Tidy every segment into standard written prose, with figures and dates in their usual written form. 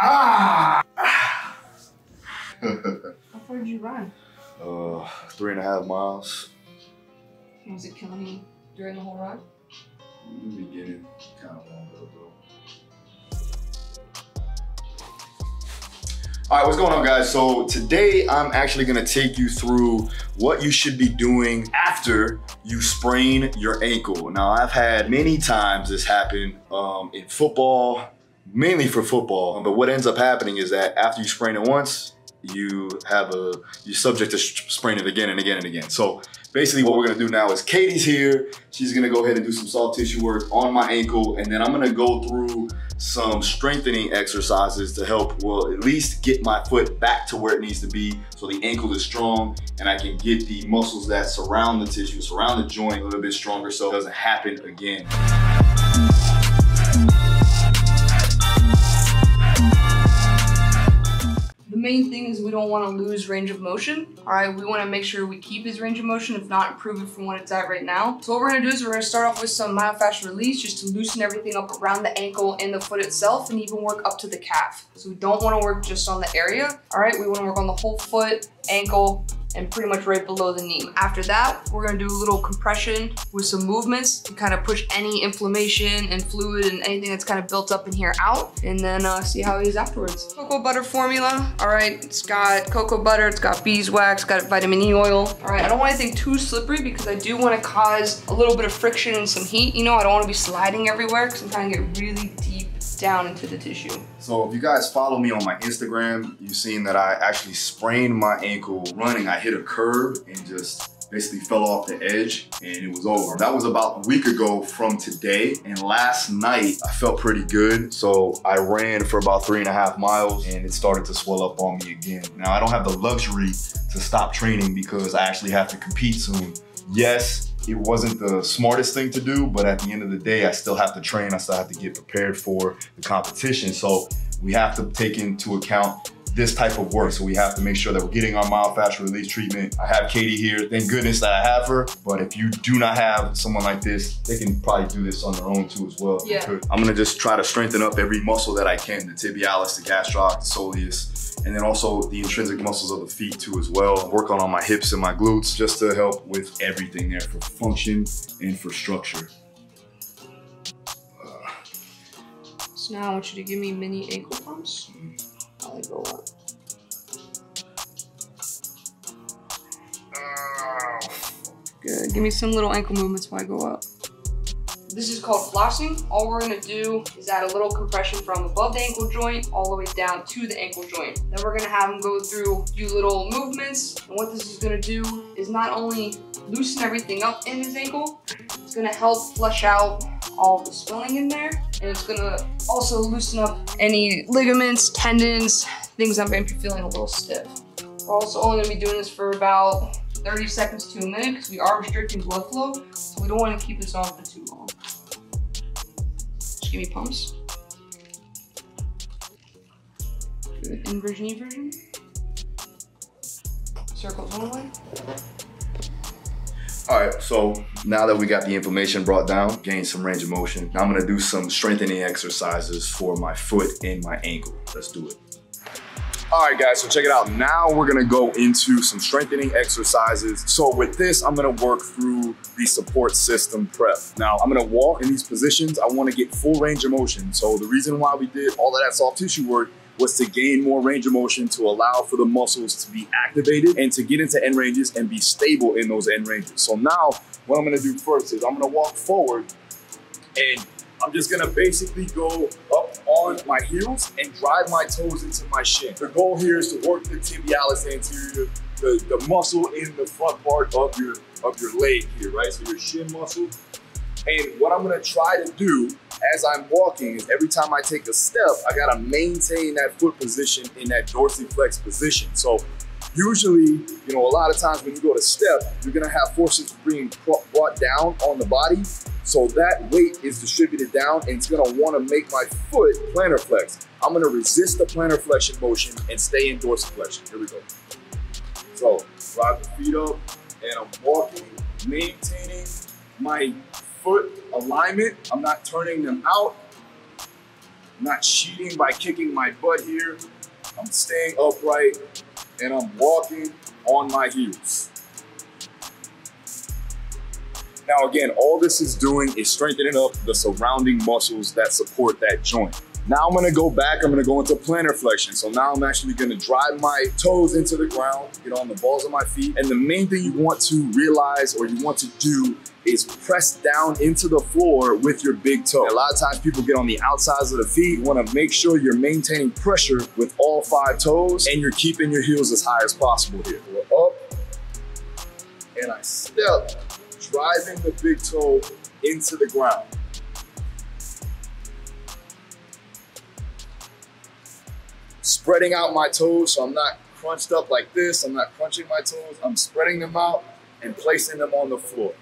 Ah! How far did you run? 3.5 miles. Was it killing you during the whole run? In the beginning, kind of longer though. All right, what's going on, guys? So today I'm actually gonna take you through what you should be doing after you sprain your ankle. Now, I've had many times this happen in football, mainly for football, but what ends up happening is that after you sprain it once, you're subject to sprain it again and again and again. So basically what we're gonna do now is Katie's here. She's gonna go ahead and do some soft tissue work on my ankle, and then I'm gonna go through some strengthening exercises to help, well, at least get my foot back to where it needs to be so the ankle is strong and I can get the muscles that surround the tissue, surround the joint a little bit stronger so it doesn't happen again. The main thing is we don't want to lose range of motion. All right, we want to make sure we keep his range of motion, if not improve it from what it's at right now. So what we're going to do is we're going to start off with some myofascial release just to loosen everything up around the ankle and the foot itself, and even work up to the calf. So we don't want to work just on the area. All right, we want to work on the whole foot, ankle, and pretty much right below the knee. After that, we're gonna do a little compression with some movements to kind of push any inflammation and fluid and anything that's kind of built up in here out, and then see how it is afterwards. Cocoa butter formula. All right, it's got cocoa butter, it's got beeswax, got vitamin E oil. All right, I don't want anything too slippery because I do want to cause a little bit of friction and some heat. You know, I don't want to be sliding everywhere because I'm trying to get really deep down into the tissue. So if you guys follow me on my Instagram, you've seen that I actually sprained my ankle running. I hit a curb and just basically fell off the edge and it was over. That was about a week ago from today. And last night I felt pretty good. So I ran for about 3.5 miles and it started to swell up on me again. Now I don't have the luxury to stop training because I actually have to compete soon. Yes, it wasn't the smartest thing to do, but at the end of the day, I still have to train. I still have to get prepared for the competition. So we have to take into account this type of work. So we have to make sure that we're getting our myofascial release treatment. I have Katie here. Thank goodness that I have her. But if you do not have someone like this, they can probably do this on their own too as well. Yeah. I'm gonna just try to strengthen up every muscle that I can, the tibialis, the gastroc, the soleus, and then also the intrinsic muscles of the feet too as well. Work on all my hips and my glutes just to help with everything there for function and for structure. So now I want you to give me mini ankle pumps. I'll go up. Good, give me some little ankle movements while I go up. This is called flossing. All we're gonna do is add a little compression from above the ankle joint all the way down to the ankle joint. Then we're gonna have him go through a few little movements. And what this is gonna do is not only loosen everything up in his ankle, it's gonna help flush out all the swelling in there. And it's gonna also loosen up any ligaments, tendons, things that might be feeling a little stiff. We're also only gonna be doing this for about 30 seconds to a minute because we are restricting blood flow, so we don't want to keep this on for too long. Just give me pumps. Good. Inversion, eversion. Circles one way. All right, so now that we got the information brought down, gained some range of motion, now I'm gonna do some strengthening exercises for my foot and my ankle. Let's do it. All right, guys, so check it out. Now we're gonna go into some strengthening exercises. So with this, I'm gonna work through the support system prep. Now, I'm gonna walk in these positions. I wanna get full range of motion. So the reason why we did all of that soft tissue work was to gain more range of motion, to allow for the muscles to be activated and to get into end ranges and be stable in those end ranges. So now, what I'm gonna do first is I'm gonna walk forward and I'm just gonna basically go up on my heels and drive my toes into my shin. The goal here is to work the tibialis anterior, the muscle in the front part of your leg here, right? So your shin muscle. And what I'm gonna try to do as I'm walking is every time I take a step, I gotta maintain that foot position in that dorsiflex position. So usually, you know, a lot of times when you go to step, you're gonna have forces being brought down on the body. So that weight is distributed down and it's gonna wanna make my foot plantar flex. I'm gonna resist the plantar flexion motion and stay in dorsiflexion. Here we go. So drive the feet up and I'm walking, maintaining my foot alignment. I'm not turning them out. I'm not cheating by kicking my butt here. I'm staying upright and I'm walking on my heels. Now again, all this is doing is strengthening up the surrounding muscles that support that joint. Now I'm gonna go back, I'm gonna go into plantar flexion. So now I'm actually gonna drive my toes into the ground, get on the balls of my feet. And the main thing you want to realize or you want to do is press down into the floor with your big toe. A lot of times people get on the outsides of the feet. You wanna make sure you're maintaining pressure with all 5 toes and you're keeping your heels as high as possible here. We're up and I step, driving the big toe into the ground. Spreading out my toes so I'm not crunched up like this. I'm not crunching my toes. I'm spreading them out and placing them on the floor.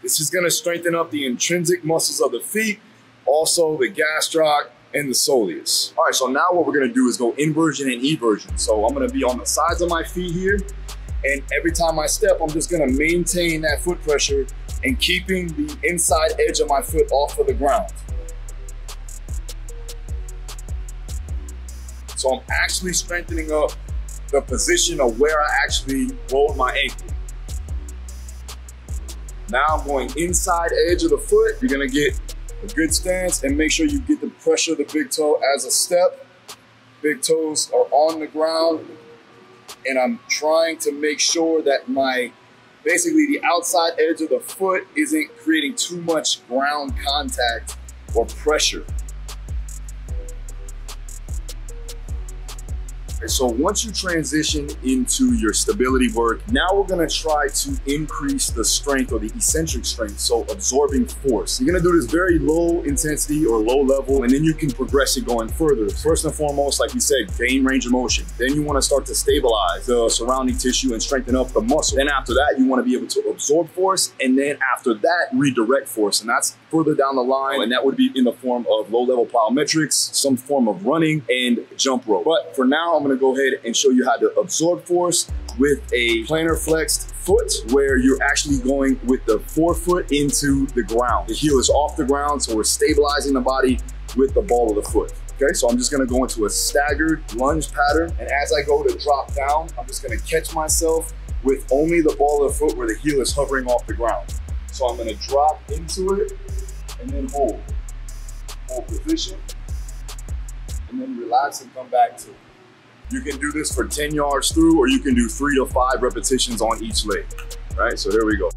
This is gonna strengthen up the intrinsic muscles of the feet, also the gastroc and the soleus. All right, so now what we're gonna do is go inversion and eversion. So I'm gonna be on the sides of my feet here, and every time I step, I'm just gonna maintain that foot pressure and keeping the inside edge of my foot off of the ground. So I'm actually strengthening up the position of where I actually rolled my ankle. Now I'm going inside edge of the foot. You're gonna get a good stance and make sure you get the pressure of the big toe as a step. Big toes are on the ground and I'm trying to make sure that basically the outside edge of the foot isn't creating too much ground contact or pressure. And so once you transition into your stability work, now we're gonna try to increase the strength or the eccentric strength, so absorbing force. You're gonna do this very low intensity or low level, and then you can progress it going further. First and foremost, like we said, gain range of motion. Then you wanna start to stabilize the surrounding tissue and strengthen up the muscle. Then after that, you wanna be able to absorb force, and then after that, redirect force. And that's further down the line, and that would be in the form of low-level plyometrics, some form of running, and jump rope. But for now, I'm gonna go ahead and show you how to absorb force with a plantar flexed foot, where you're actually going with the forefoot into the ground. The heel is off the ground, so we're stabilizing the body with the ball of the foot. Okay, so I'm just gonna go into a staggered lunge pattern, and as I go to drop down, I'm just gonna catch myself with only the ball of the foot where the heel is hovering off the ground. So I'm gonna drop into it and then hold position, and then relax and come back to it. You can do this for 10 yards through, or you can do 3 to 5 repetitions on each leg, right? So there we go.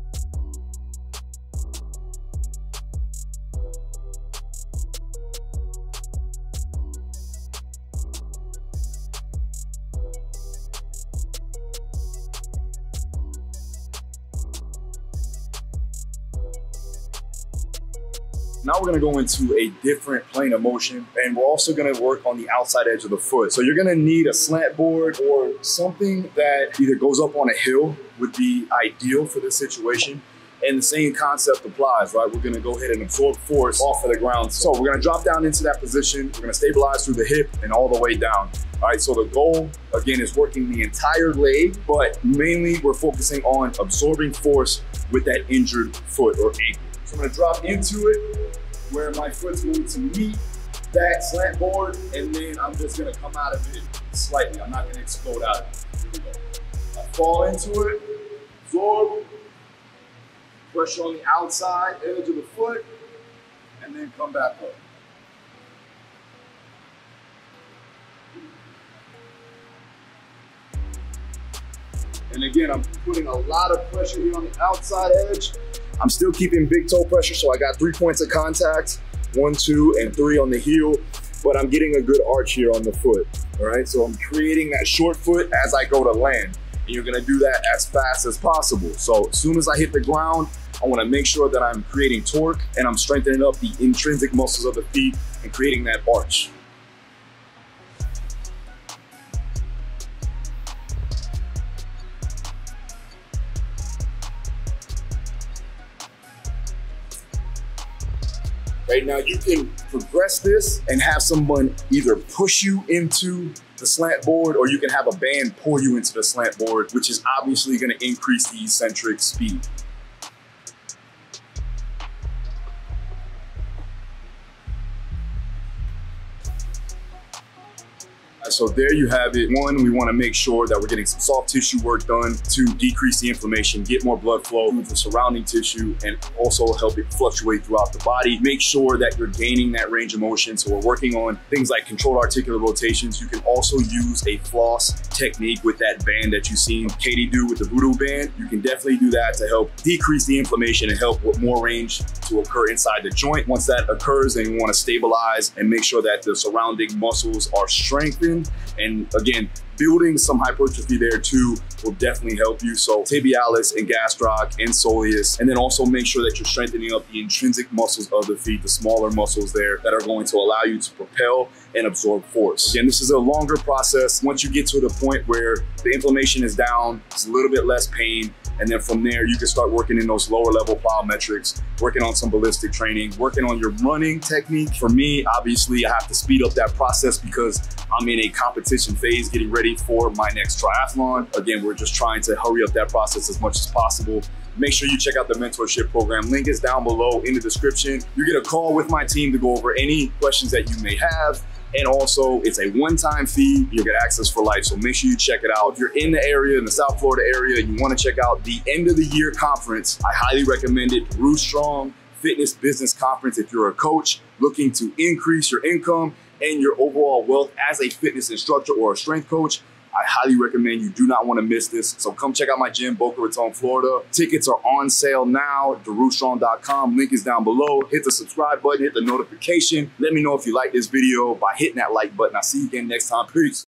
Now we're gonna go into a different plane of motion, and we're also gonna work on the outside edge of the foot. So you're gonna need a slant board or something that either goes up on a hill, would be ideal for this situation. And the same concept applies, right? We're gonna go ahead and absorb force off of the ground. So we're gonna drop down into that position. We're gonna stabilize through the hip and all the way down. All right, so the goal, again, is working the entire leg, but mainly we're focusing on absorbing force with that injured foot or ankle. So I'm gonna drop into it where my foot's going to meet that slant board, and then I'm just gonna come out of it slightly. I'm not gonna explode out of it. Here we go. I fall into it, absorb, pressure on the outside edge of the foot, and then come back up. And again, I'm putting a lot of pressure here on the outside edge. I'm still keeping big toe pressure, so I got 3 points of contact, 1, 2, and 3 on the heel, but I'm getting a good arch here on the foot, all right? So I'm creating that short foot as I go to land, and you're gonna do that as fast as possible. So as soon as I hit the ground, I wanna make sure that I'm creating torque and I'm strengthening up the intrinsic muscles of the feet and creating that arch. Right now, you can progress this and have someone either push you into the slant board, or you can have a band pull you into the slant board, which is obviously gonna increase the eccentric speed. So there you have it. One, we want to make sure that we're getting some soft tissue work done to decrease the inflammation, get more blood flow through the surrounding tissue, and also help it fluctuate throughout the body. Make sure that you're gaining that range of motion. So we're working on things like controlled articular rotations. You can also use a floss technique with that band that you've seen Katie do with the voodoo band. You can definitely do that to help decrease the inflammation and help with more range to occur inside the joint. Once that occurs, then you want to stabilize and make sure that the surrounding muscles are strengthened. And again, building some hypertrophy there too will definitely help you. So tibialis and gastroc and soleus, and then also make sure that you're strengthening up the intrinsic muscles of the feet, the smaller muscles there that are going to allow you to propel and absorb force. Again, this is a longer process. Once you get to the point where the inflammation is down, it's a little bit less pain, and then from there, you can start working in those lower level plyometrics, working on some ballistic training, working on your running technique. For me, obviously, I have to speed up that process because I'm in a competition phase getting ready for my next triathlon. Again, we're just trying to hurry up that process as much as possible. Make sure you check out the mentorship program. Link is down below in the description. You get a call with my team to go over any questions that you may have. And also, it's a one-time fee. You'll get access for life, so make sure you check it out. If you're in the area, in the South Florida area, and you want to check out the end of the year conference, I highly recommend it. Daru Strong Fitness Business Conference. If you're a coach looking to increase your income and your overall wealth as a fitness instructor or a strength coach, I highly recommend you do not want to miss this. So come check out my gym, Boca Raton, Florida. Tickets are on sale now, darustrong.com. Link is down below. Hit the subscribe button, hit the notification. Let me know if you like this video by hitting that like button. I'll see you again next time. Peace.